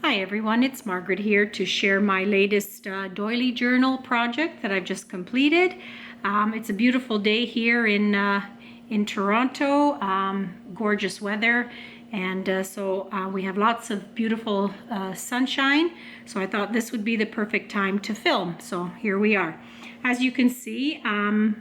Hi everyone, it's Margaret here to share my latest doily journal project that I've just completed. It's a beautiful day here in Toronto, gorgeous weather, and so we have lots of beautiful sunshine. So I thought this would be the perfect time to film. So here we are. As you can see, I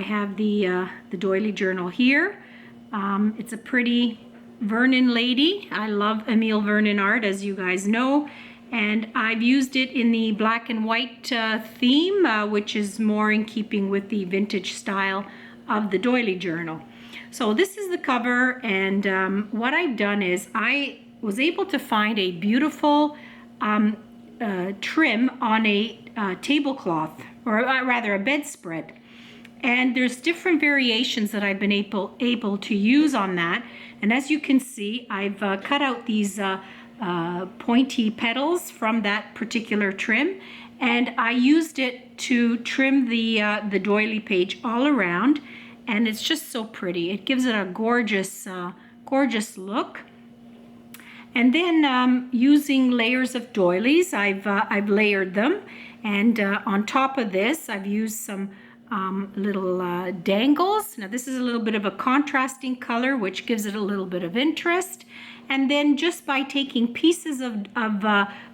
have the doily journal here. It's a pretty Vernon lady. I love Emile Vernon art, as you guys know, and I've used it in the black and white theme, which is more in keeping with the vintage style of the doily journal. So this is the cover, and what I've done is I was able to find a beautiful trim on a tablecloth, or rather a bedspread. And there's different variations that I've been able to use on that. And as you can see, I've cut out these pointy petals from that particular trim, and I used it to trim the doily page all around, and it's just so pretty. It gives it a gorgeous gorgeous look. And then using layers of doilies, I've layered them, and on top of this I've used some little dangles. Now this is a little bit of a contrasting color, which gives it a little bit of interest. And then just by taking pieces of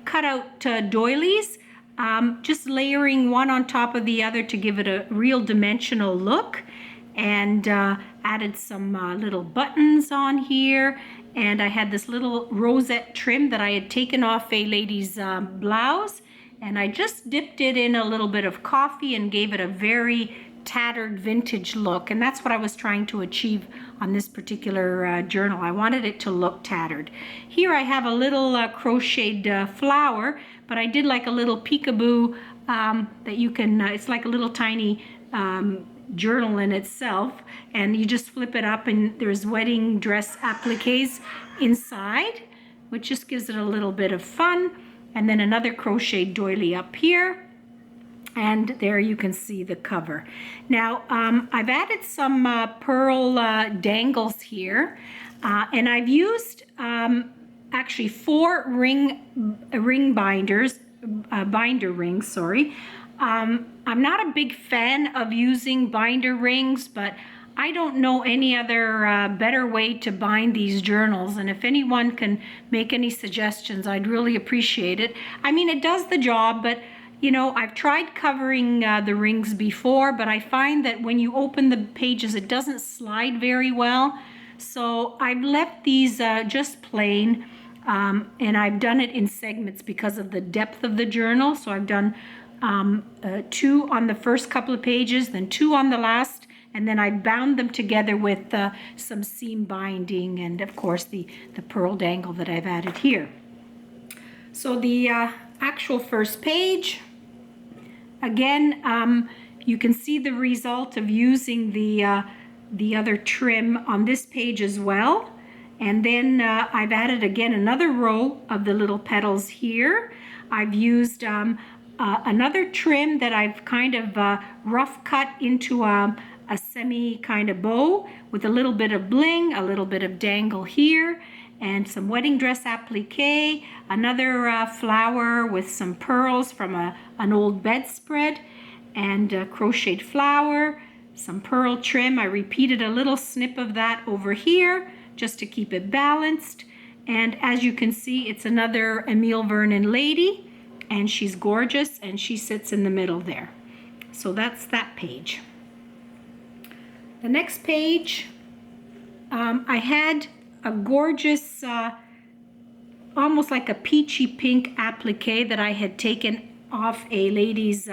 cut out doilies, just layering one on top of the other to give it a real dimensional look, and added some little buttons on here. And I had this little rosette trim that I had taken off a lady's blouse, and I just dipped it in a little bit of coffee and gave it a very tattered vintage look. And that's what I was trying to achieve on this particular journal. I wanted it to look tattered. Here I have a little crocheted flower, but I did like a little peekaboo that you can, it's like a little tiny journal in itself, and you just flip it up and there's wedding dress appliques inside, which just gives it a little bit of fun. And then another crocheted doily up here, and there you can see the cover. Now I've added some pearl dangles here, and I've used actually 4 ring binders, binder rings, sorry. I'm not a big fan of using binder rings, but I don't know any other better way to bind these journals, and if anyone can make any suggestions, I'd really appreciate it. I mean, it does the job, but you know, I've tried covering the rings before, but I find that when you open the pages, it doesn't slide very well. So I've left these just plain, and I've done it in segments because of the depth of the journal. So I've done 2 on the first couple of pages, then 2 on the last, and then I bound them together with some seam binding, and of course the pearl dangle that I've added here. So the actual first page, again, you can see the result of using the other trim on this page as well. And then I've added again another row of the little petals here. I've used another trim that I've kind of rough cut into a semi kind of bow with a little bit of bling, a little bit of dangle here, and some wedding dress applique, another flower with some pearls from an old bedspread, and a crocheted flower, some pearl trim. I repeated a little snip of that over here just to keep it balanced. And as you can see, it's another Emile Vernon lady, and she's gorgeous, and she sits in the middle there. So that's that page. The next page, I had a gorgeous, almost like a peachy pink applique that I had taken off a lady's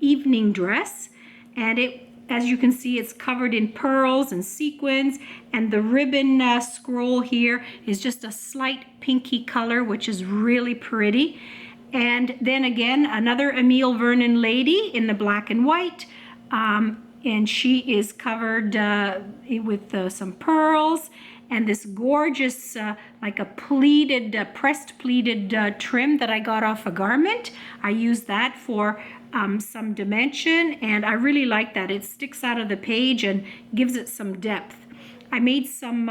evening dress. And it, as you can see, it's covered in pearls and sequins, and the ribbon scroll here is just a slight pinky color, which is really pretty. And then again, another Emile Vernon lady in the black and white, and she is covered with some pearls, and this gorgeous like a pleated pressed pleated trim that I got off a garment. I used that for some dimension, and I really like that. It sticks out of the page and gives it some depth. I made some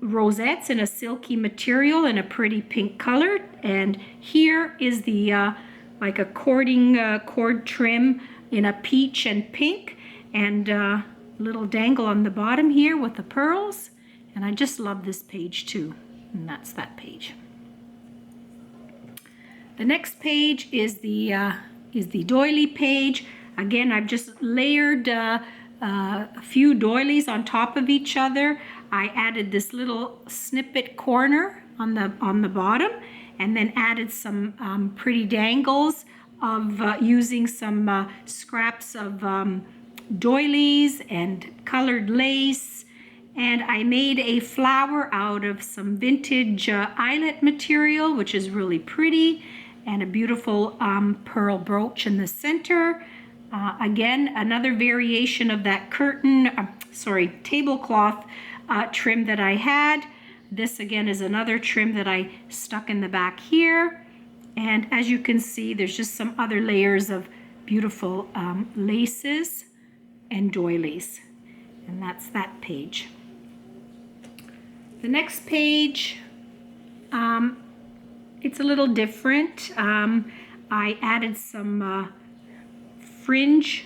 rosettes in a silky material in a pretty pink color. And here is the like a cord trim in a peach and pink, and little dangle on the bottom here with the pearls. And I just love this page too. And that's that page. The next page is the doily page. Again, I've just layered a few doilies on top of each other. I added this little snippet corner on the bottom, and then added some pretty dangles of using some scraps of doilies and colored lace. And I made a flower out of some vintage eyelet material, which is really pretty, and a beautiful pearl brooch in the center. Again, another variation of that tablecloth trim that I had. This again is another trim that I stuck in the back here. And as you can see, there's just some other layers of beautiful laces and doilies. And that's that page. The next page, it's a little different. I added some fringe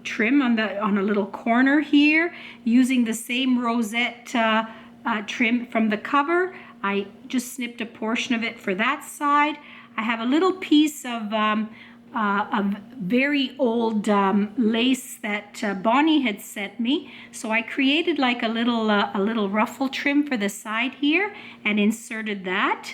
trim on a little corner here, using the same rosette trim from the cover. I just snipped a portion of it for that side. I have a little piece of very old lace that Bonnie had sent me, so I created like a little ruffle trim for the side here and inserted that.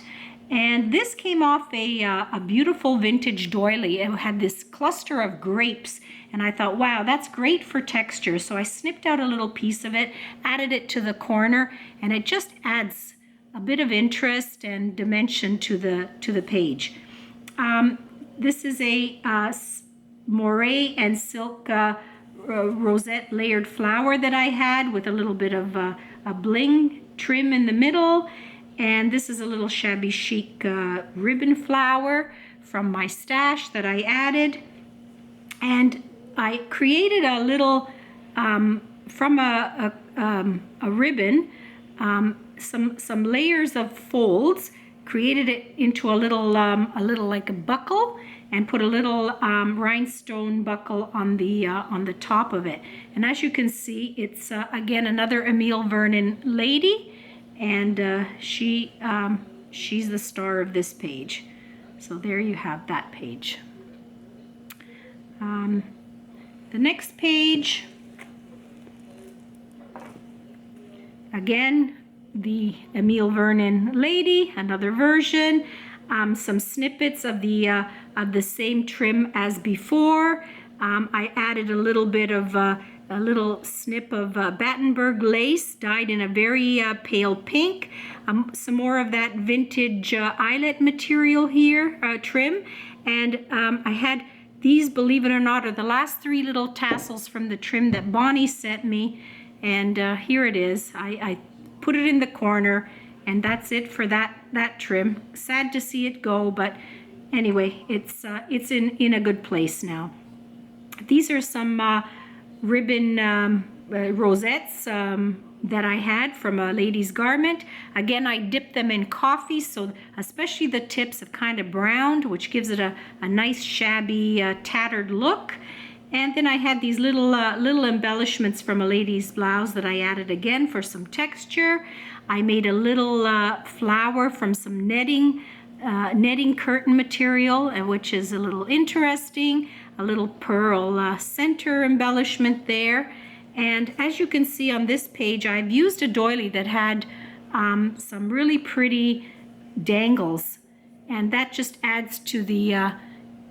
And this came off a beautiful vintage doily. It had this cluster of grapes, and I thought, wow, that's great for texture. So I snipped out a little piece of it, added it to the corner, and it just adds a bit of interest and dimension to the page. This is a moire and silk rosette layered flower that I had with a little bit of a bling trim in the middle. And this is a little shabby chic ribbon flower from my stash that I added. And I created a little, from a ribbon, some layers of folds, created it into a little like a buckle, and put a little rhinestone buckle on the top of it. And as you can see, it's again another Emile Vernon lady. And she's the star of this page. So there you have that page. The next page, again, the Emile Vernon lady, another version. Some snippets of the same trim as before. I added a little bit of a little snip of Battenberg lace dyed in a very pale pink. Some more of that vintage eyelet material here, trim. And I had these, believe it or not, are the last 3 little tassels from the trim that Bonnie sent me. And here it is. I put it in the corner, and that's it for that trim. Sad to see it go, but anyway, it's in a good place now. These are some ribbon rosettes that I had from a lady's garment. Again, I dipped them in coffee, so especially the tips have kind of browned, which gives it a nice shabby tattered look. And then I had these little embellishments from a lady's blouse that I added again for some texture. I made a little flower from some netting curtain material, which is a little interesting. A little pearl center embellishment there. And as you can see on this page, I've used a doily that had some really pretty dangles, and that just adds to the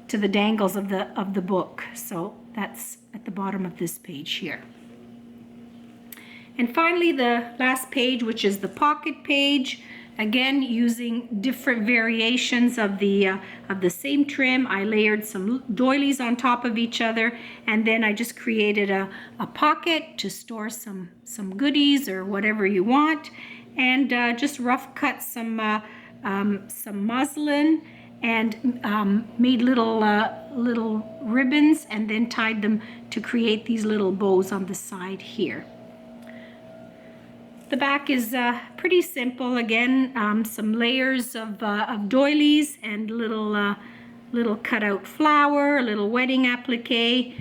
dangles of the book. So that's at the bottom of this page here. And finally, the last page, which is the pocket page. Again, using different variations of the same trim. I layered some doilies on top of each other, and then I just created a pocket to store some goodies or whatever you want, and just rough cut some muslin and made little ribbons, and then tied them to create these little bows on the side here. The back is pretty simple. Again, some layers of doilies and little cutout flower, a little wedding applique,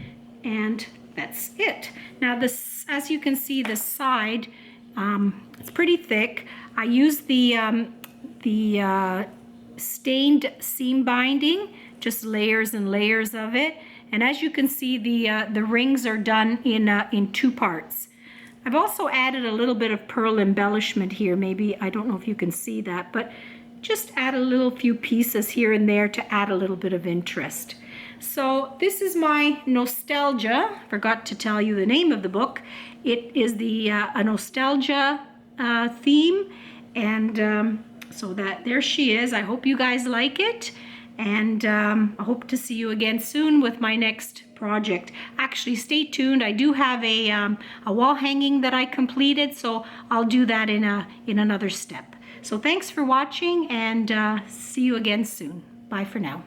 and that's it. Now this, as you can see, the side, it's pretty thick. I used the stained seam binding, just layers and layers of it. And as you can see, the rings are done in 2 parts. I've also added a little bit of pearl embellishment here. Maybe, I don't know if you can see that, but just add a little few pieces here and there to add a little bit of interest. So this is my nostalgia. Forgot to tell you the name of the book. It is a nostalgia theme, and so that there she is. I hope you guys like it, and I hope to see you again soon with my next project. Actually, stay tuned. I do have a wall hanging that I completed, so I'll do that in another step. So thanks for watching, and see you again soon. Bye for now.